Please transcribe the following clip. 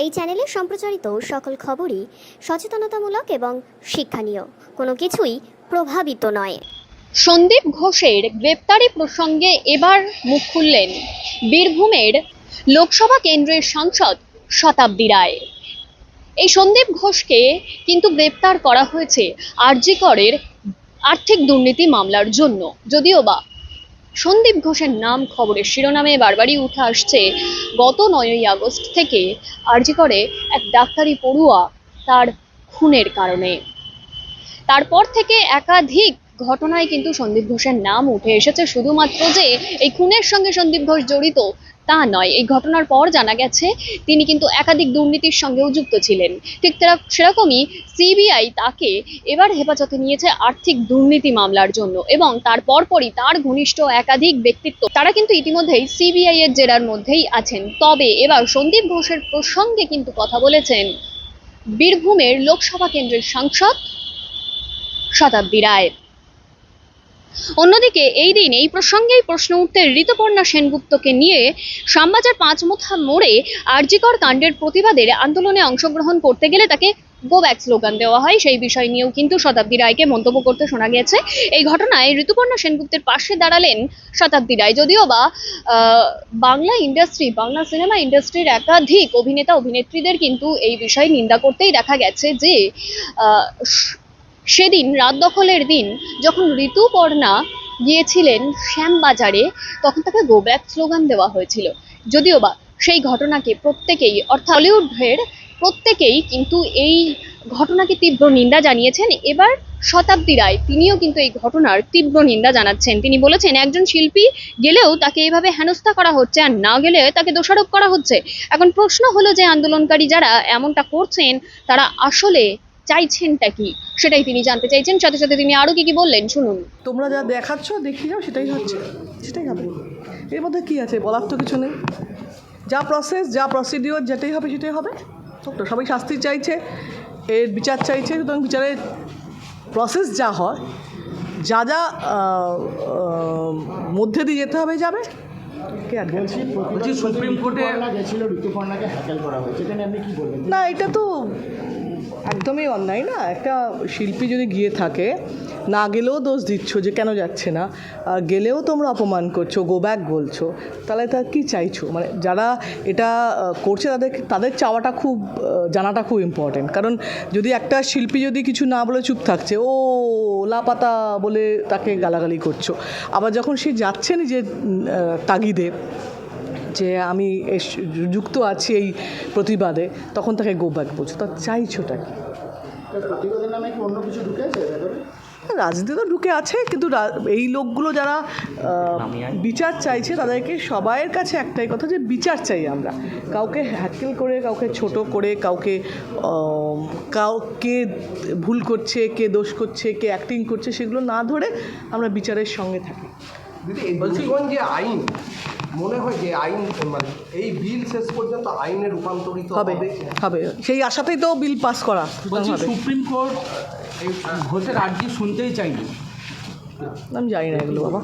এই চ্যানেলে সম্প্রচারিত সকল খবরই সচেতনতামূলক এবং শিক্ষণীয়, কোনো কিছুই প্রভাবিত নয়। সন্দীপ ঘোষের গ্রেপ্তারি প্রসঙ্গে এবার মুখ খুললেন বীরভূমের লোকসভা কেন্দ্রের সাংসদ শতাব্দী রায়। এই সন্দীপ ঘোষকে কিন্তু গ্রেপ্তার করা হয়েছে আরজি করের আর্থিক দুর্নীতি মামলার জন্য। যদিও বা সন্দীপ ঘোষের নাম খবরের শিরোনামে বারবারই উঠে আসছে গত 9ই আগস্ট থেকে আরজি করে এক ডাক্তারি পড়ুয়া তার খুনের কারণে। তারপর থেকে একাধিক ঘটনায় কিন্তু সন্দীপ ঘোষের নাম উঠে এসেছে। শুধুমাত্র যে এই খুনের সঙ্গে সন্দীপ ঘোষ জড়িত তা নয়, এই ঘটনার পর জানা গেছে তিনি কিন্তু একাধিক দুর্নীতির সঙ্গেও যুক্ত ছিলেন। ঠিক সেরকমই সিবিআই তাকে এবার হেফাজতে নিয়েছে আর্থিক দুর্নীতি মামলার জন্য, এবং তার পরপরই তার ঘনিষ্ঠ একাধিক ব্যক্তিত্ব তারা কিন্তু ইতিমধ্যেই সিবিআই এর জেরার মধ্যেই আছেন। তবে এবার সন্দীপ ঘোষের প্রসঙ্গে কিন্তু কথা বলেছেন বীরভূমের লোকসভা কেন্দ্রের সাংসদ শতাব্দী রায়। অন্যদিকে এই দিন এই প্রসঙ্গেই প্রশ্ন উঠতে ঋতুপর্ণা সেনগুপ্তকে নিয়ে শ্যামবাজার 5 মুথা মোড়ে আরজিকর কাণ্ডের প্রতিবাদের আন্দোলনে অংশগ্রহণ করতে গেলে তাকে গো ব্যাক স্লোগান দেওয়া হয়। সেই বিষয় নিয়েও কিন্তু শতাব্দী রায়কে মন্তব্য করতে শোনা গেছে। এই ঘটনায় ঋতুপর্ণা সেনগুপ্তের পাশে দাঁড়ালেন শতাব্দী রায়। যদিও বা বাংলা সিনেমা ইন্ডাস্ট্রির একাধিক অভিনেতা অভিনেত্রীদের কিন্তু এই বিষয়ে নিন্দা করতেই দেখা গেছে যে সেদিন রাত দখলের দিন যখন ঋতুপর্ণা গিয়েছিলেন শ্যামবাজারে, তখন তাকে গো ব্যাক স্লোগান দেওয়া হয়েছিল। যদিও বা সেই ঘটনাকে প্রত্যেকেই, অর্থাৎ হলিউডের প্রত্যেকেই কিন্তু এই ঘটনাকে তীব্র নিন্দা জানিয়েছেন। এবার শতাব্দী রায় তিনিও কিন্তু এই ঘটনার তীব্র নিন্দা জানাচ্ছেন। তিনি বলেছেন, একজন শিল্পী গেলেও তাকে এভাবে হেনস্থা করা হচ্ছে, আর না গেলে তাকে দোষারোপ করা হচ্ছে। এখন প্রশ্ন হলো যে আন্দোলনকারী যারা এমনটা করছেন তারা আসলে চাইছেনটা কি, সেটাই তিনি জানতে চাইছেন। সাথে সাথে তিনি আরো কি বললেন শুনুন। তোমরা যা দেখাচ্ছ দেখিয়ে যাও, সেটাই হচ্ছে, সেটাই হবে। এর মধ্যে কী আছে, বলার তো কিছু নেই। যা প্রসেস, যা প্রসিডিওর, যেটাই হবে সেটাই হবে। তো সবাই শাস্তি চাইছে, এর বিচার চাইছে, সুতরাং বিচারের প্রসেস যা হয়, যা যা মধ্যে দিয়ে যেতে হবে যাবে। বলছি সুপ্রিম কোর্টে গেছিল, ঋতুপর্ণাকে হ্যাকেল করা হয়েছে, এটা নিয়ে আপনি কি বলবেন? না, এটা তো একদমই অন্যায় না। একটা শিল্পী যদি গিয়ে থাকে, না গেলেও দোষ দিচ্ছ যে কেন যাচ্ছে না, গেলেও তোমরা অপমান করছো, গো ব্যাক বলছো, তাহলে তা কী চাইছো? মানে যারা এটা করছে তাদের চাওয়াটা খুব, জানাটা খুব ইম্পর্টেন্ট। কারণ যদি একটা শিল্পী যদি কিছু না বলে চুপ থাকছে, ও লাপাতা বলে তাকে গালাগালি করছো, আবার যখন সে যাচ্ছে নিজের তাগিদে যে আমি যুক্ত আছি এই প্রতিবাদে, তখন তাকে গো ব্যাক বলছো, তা চাইছোটা কি? প্রতিবাদের নামে কি অন্য কিছু ঢুকে আছে? রাজনীতি তো ঢুকে আছে, কিন্তু এই লোকগুলো যারা বিচার চাইছে তাদেরকে সবাইয়ের কাছে একটাই কথা, যে বিচার চাই আমরা। কাউকে হ্যাকেল করে, কাউকে ছোট করে, কাউকে ভুল করছে, কে দোষ করছে, কে অ্যাক্টিং করছে, সেগুলো না ধরে আমরা বিচারের সঙ্গে থাকি। দিদি, বলছি যে আইন, মনে হয় যে আইন, মানে এই বিল শেষ পর্যন্ত আইনে রূপান্তরিত হবে, সেই আশাতেই তো বিল পাস করা। বলছি সুপ্রিম কোর্ট এই ঘোষের আর্জি শুনতেই চাইনি। আমি জানি না এগুলো বাবা।